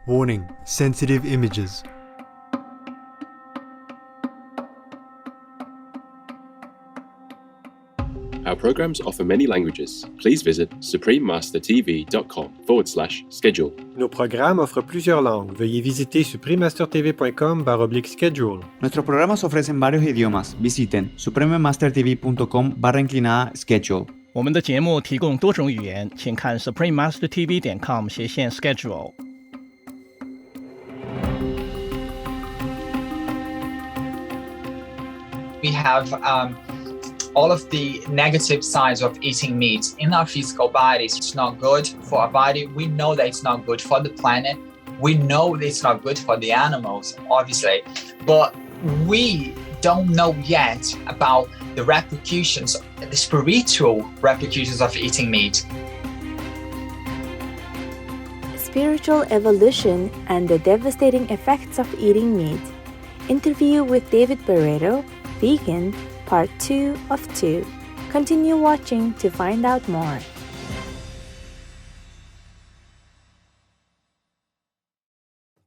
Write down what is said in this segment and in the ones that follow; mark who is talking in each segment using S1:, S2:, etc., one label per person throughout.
S1: Warning: sensitive images.
S2: Our programs offer many languages. Please visit suprememastertv.com/schedule.
S1: Nos programmes offrent plusieurs langues. Veuillez visiter suprememastertv.com/schedule.
S3: Nuestros programas ofrecen varios idiomas. Visiten suprememastertv.com/schedule.
S4: 我们的节目提供多种语言，请看 suprememastertv.com/schedule。We
S5: have all of the negative sides of eating meat in our physical bodies. It's not good for our body. We know that it's not good for the planet. We know that it's not good for the animals, obviously. But we don't know yet about the repercussions, the spiritual repercussions of eating meat.
S6: Spiritual evolution and the devastating effects of eating meat. Interview with David Barreto, vegan, Part 2 of 2. Continue watching to find out more.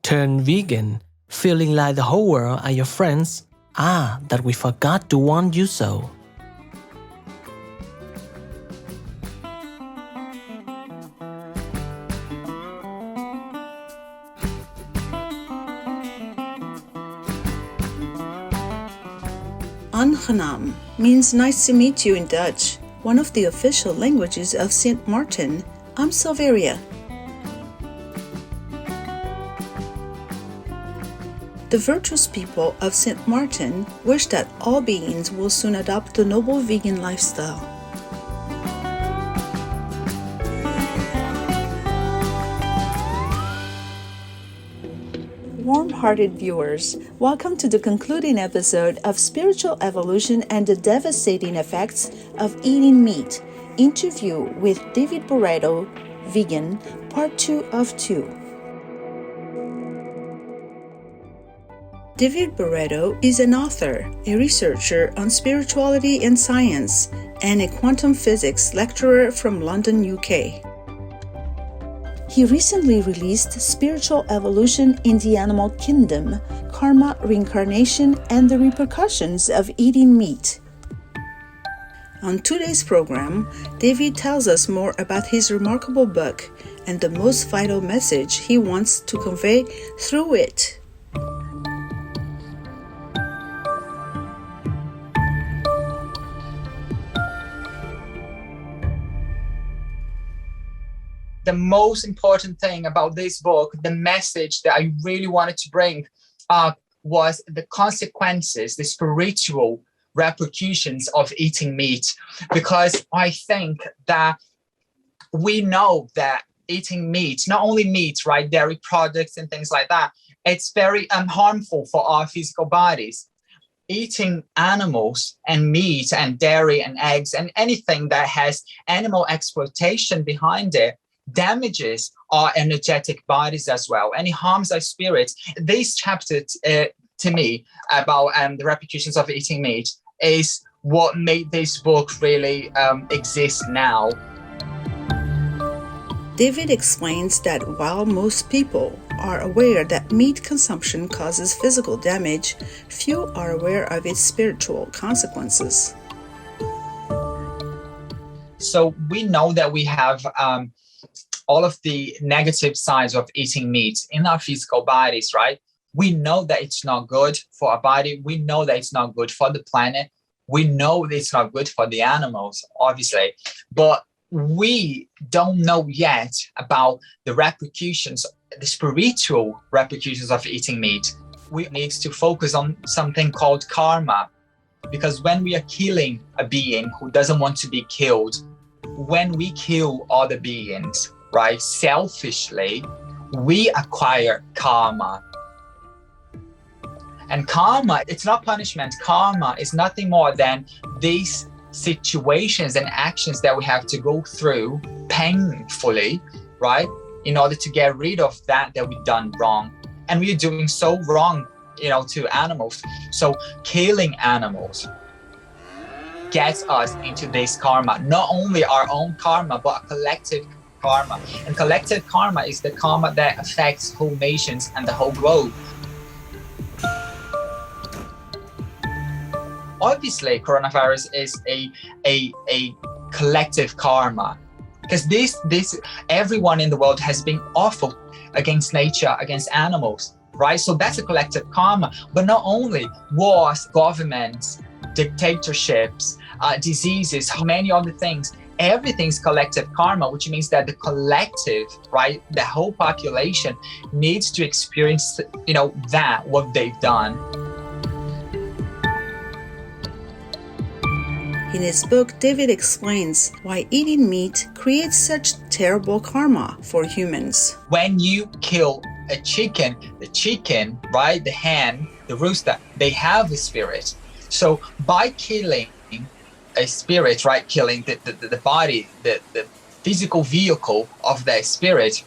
S7: Turn vegan, feeling like the whole world are your friends? That we forgot to warn you so.
S8: Aangenaam means nice to meet you in Dutch, one of the official languages of St. Martin, Amstelveen. The virtuous people of St. Martin wish that all beings will soon adopt the noble vegan lifestyle. Warm-hearted viewers, welcome to the concluding episode of Spiritual Evolution and the Devastating Effects of Eating Meat. Interview with David Barreto, vegan, part 2 of 2. David Barreto is an author, a researcher on spirituality and science, and a quantum physics lecturer from London, UK. He recently released Spiritual Evolution in the Animal Kingdom, Karma, Reincarnation, and the Repercussions of Eating Meat. On today's program, David tells us more about his remarkable book and the most vital message he wants to convey through it.
S5: The most important thing about this book, the message that I really wanted to bring was the consequences, the spiritual repercussions of eating meat. Because I think that we know that eating meat, not only meat, right, dairy products and things like that, it's very harmful for our physical bodies. Eating animals and meat and dairy and eggs and anything that has animal exploitation behind it damages our energetic bodies as well, and it harms our spirits. This chapter to me about the repercussions of eating meat is what made this book really exist now.
S8: David explains that while most people are aware that meat consumption causes physical damage, few are aware of its spiritual consequences.
S5: So we know that we have all of the negative sides of eating meat in our physical bodies, right? We know that it's not good for our body. We know that it's not good for the planet. We know that it's not good for the animals, obviously. But we don't know yet about the repercussions, the spiritual repercussions of eating meat. We need to focus on something called karma, because when we are killing a being who doesn't want to be killed, when we kill other beings, right, selfishly, we acquire karma. And karma, it's not punishment. Karma is nothing more than these situations and actions that we have to go through painfully, right, in order to get rid of that we've done wrong. And we're doing so wrong, to animals. So killing animals gets us into this karma, not only our own karma, but a collective karma. And collective karma is the karma that affects whole nations and the whole globe. Obviously, coronavirus is a collective karma, because this everyone in the world has been awful against nature, against animals, right? So that's a collective karma. But not only wars, governments, dictatorships, diseases, many other things, everything's collective karma, which means that the collective, right, the whole population needs to experience, that what they've done.
S8: In his book, David explains why eating meat creates such terrible karma for humans.
S5: When you kill a chicken, the chicken, right, the hen, the rooster, they have a spirit. So by killing a spirit, right, killing the body, the physical vehicle of that spirit,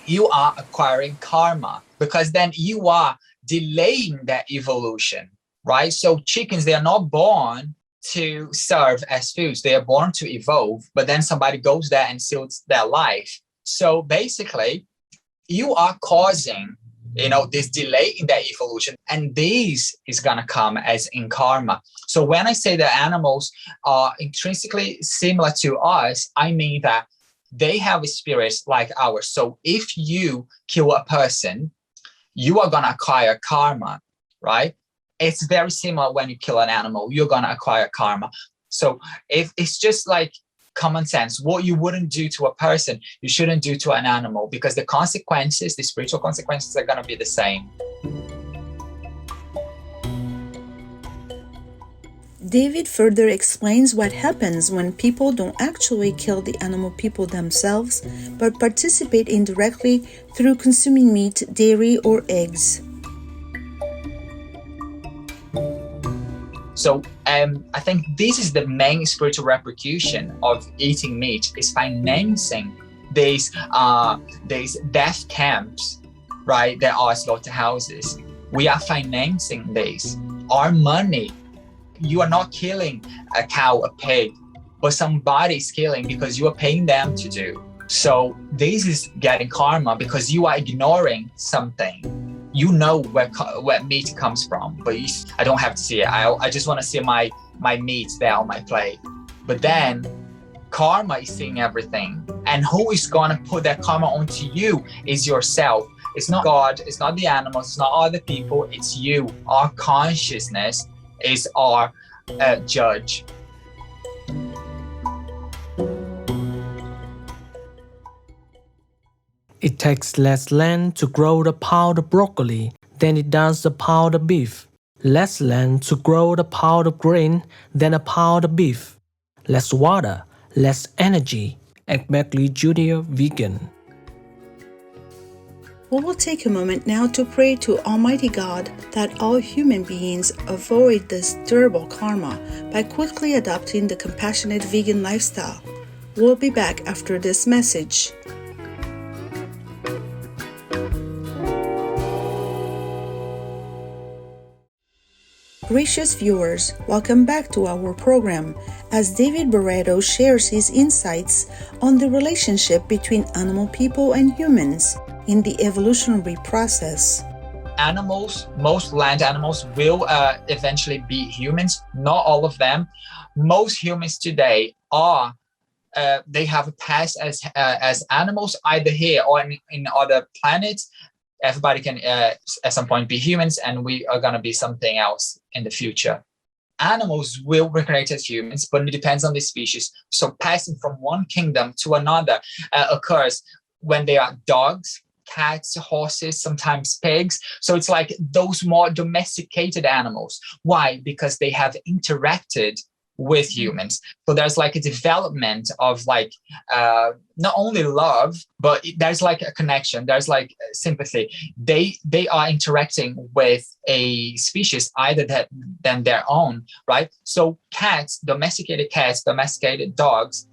S5: you are acquiring karma, because then you are delaying that evolution, right? So chickens, they are not born to serve as foods. They are born to evolve, but then somebody goes there and steals their life. So basically, you are causing, this delay in that evolution, and this is gonna come as in karma. So when I say that animals are intrinsically similar to us, I mean that they have a spirit like ours. So if you kill a person, you are gonna acquire karma, right? It's very similar when you kill an animal, you're gonna acquire karma. So if it's just like common sense, what you wouldn't do to a person, you shouldn't do to an animal, because the consequences, the spiritual consequences, are gonna be the same.
S8: David further explains what happens when people don't actually kill the animal people themselves, but participate indirectly through consuming meat, dairy, or eggs.
S5: So I think this is the main spiritual repercussion of eating meat, is financing these death camps, right? There are slaughterhouses. We are financing these. Our money, you are not killing a cow, a pig, but somebody's killing because you are paying them to do. So this is getting karma because you are ignoring something. You know where meat comes from, but I don't have to see it. I just want to see my meat there on my plate. But then karma is seeing everything. And who is going to put that karma onto you is yourself. It's not God, it's not the animals, it's not other people, it's you. Our consciousness is our judge.
S7: It takes less land to grow the pound of broccoli than it does a pound of beef. Less land to grow the pound of grain than a pound of beef. Less water, less energy. Exactly, Junior Vegan.
S8: We will take a moment now to pray to Almighty God that all human beings avoid this terrible karma by quickly adopting the compassionate vegan lifestyle. We'll be back after this message. Gracious viewers, welcome back to our program as David Barreto shares his insights on the relationship between animal people and humans in the evolutionary process.
S5: Animals, most land animals will eventually be humans, not all of them. Most humans today are they have a past as animals, either here or in other planets. Everybody can at some point be humans, and we are going to be something else in the future. Animals will reincarnate as humans, but it depends on the species. So passing from one kingdom to another occurs when they are dogs, cats, horses, sometimes pigs. So it's like those more domesticated animals. Why? Because they have interacted with humans. So there's like a development of like not only love, but there's like a connection, there's like sympathy. They are interacting with a species either than their own, right? So cats, domesticated dogs,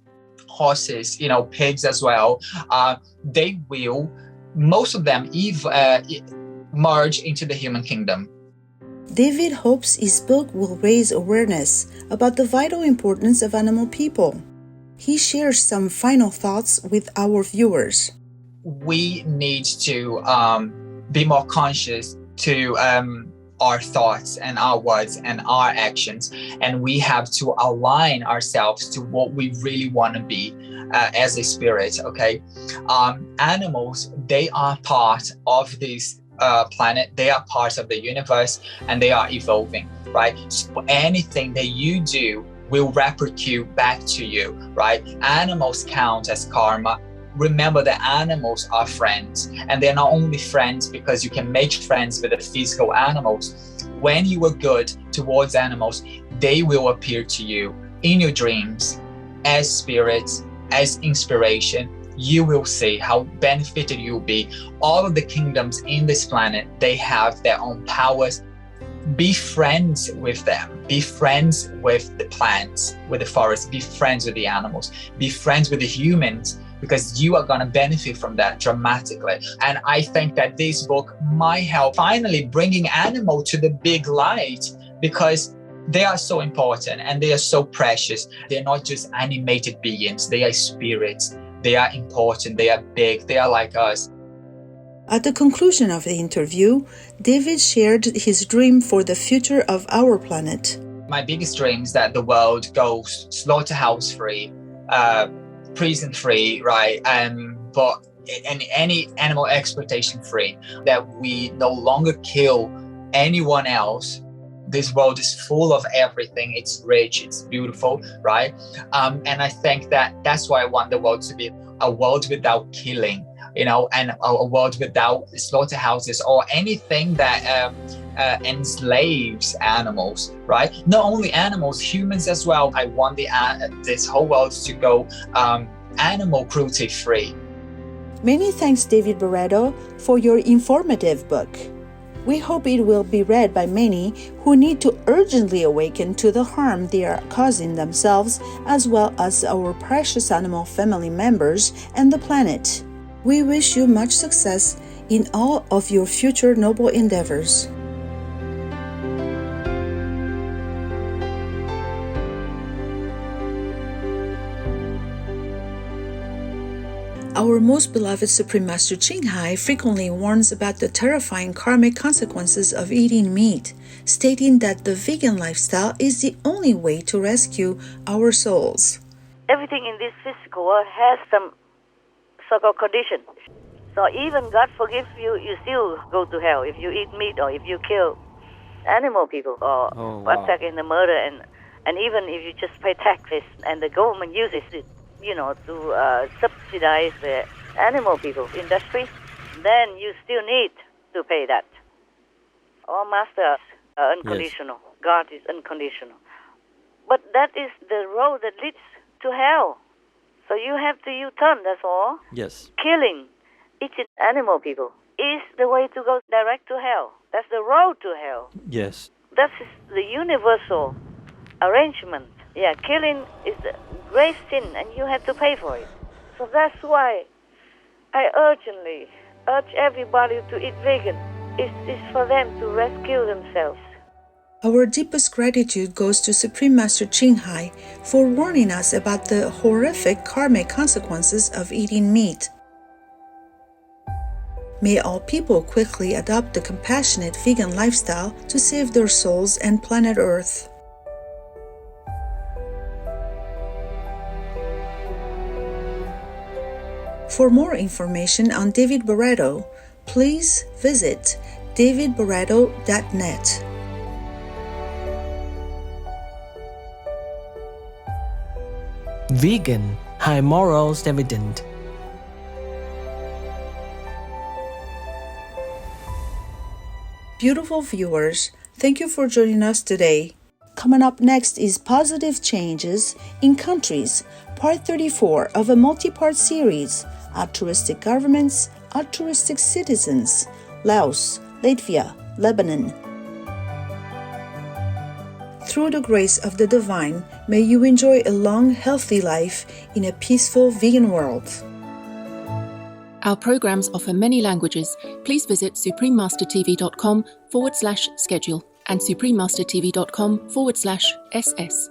S5: horses, pigs as well, they will, most of them merge into the human kingdom.
S8: David hopes his book will raise awareness about the vital importance of animal people. He shares some final thoughts with our viewers.
S5: We need to be more conscious to our thoughts and our words and our actions, and we have to align ourselves to what we really want to be as a spirit. Okay, animals, they are part of this planet, they are part of the universe, and they are evolving, right? So anything that you do will repercute back to you, right? Animals count as karma. Remember that animals are friends, and they're not only friends because you can make friends with the physical animals. When you are good towards animals, they will appear to you in your dreams as spirits, as inspiration. You will see how benefited you'll be. All of the kingdoms in this planet, they have their own powers. Be friends with them. Be friends with the plants, with the forest. Be friends with the animals. Be friends with the humans, because you are going to benefit from that dramatically. And I think that this book might help finally bringing animal to the big light, because they are so important and they are so precious. They're not just animated beings. They are spirits. They are important. They are big. They are like us.
S8: At the conclusion of the interview, David shared his dream for the future of our planet.
S5: My biggest dream is that the world goes slaughterhouse-free, prison-free, right? But any animal exploitation-free, that we no longer kill anyone else. This world is full of everything. It's rich, it's beautiful, right? And I think that that's why I want the world to be a world without killing, and a world without slaughterhouses or anything that enslaves animals, right? Not only animals, humans as well. I want this whole world to go animal cruelty free.
S8: Many thanks, David Barreto, for your informative book. We hope it will be read by many who need to urgently awaken to the harm they are causing themselves, as well as our precious animal family members and the planet. We wish you much success in all of your future noble endeavors. Our most beloved Supreme Master Ching Hai frequently warns about the terrifying karmic consequences of eating meat, stating that the vegan lifestyle is the only way to rescue our souls.
S9: Everything in this physical world has some so-called condition. So even God forgives you, you still go to hell if you eat meat or if you kill animal people or attack in the murder, and even if you just pay taxes and the government uses it, to subsidize the animal people industry, then you still need to pay that. All masters are unconditional. Yes. God is unconditional. But that is the road that leads to hell. So you have to U-turn, that's all.
S10: Yes.
S9: Killing, eating animal people is the way to go direct to hell. That's the road to hell.
S10: Yes.
S9: That is the universal arrangement. Yeah, killing is a grave sin and you have to pay for it. So that's why I urgently urge everybody to eat vegan. It's for them to rescue themselves.
S8: Our deepest gratitude goes to Supreme Master Ching Hai for warning us about the horrific karmic consequences of eating meat. May all people quickly adopt the compassionate vegan lifestyle to save their souls and planet Earth. For more information on David Barreto, please visit davidbarreto.net.
S7: Vegan, high morals evident.
S8: Beautiful viewers, thank you for joining us today. Coming up next is Positive Changes in Countries, Part 34 of a multi-part series, Altruistic Governments, Altruistic Citizens, Laos, Latvia, Lebanon. Through the grace of the Divine, may you enjoy a long, healthy life in a peaceful vegan world.
S11: Our programs offer many languages. Please visit suprememastertv.com/schedule and suprememastertv.com/SS.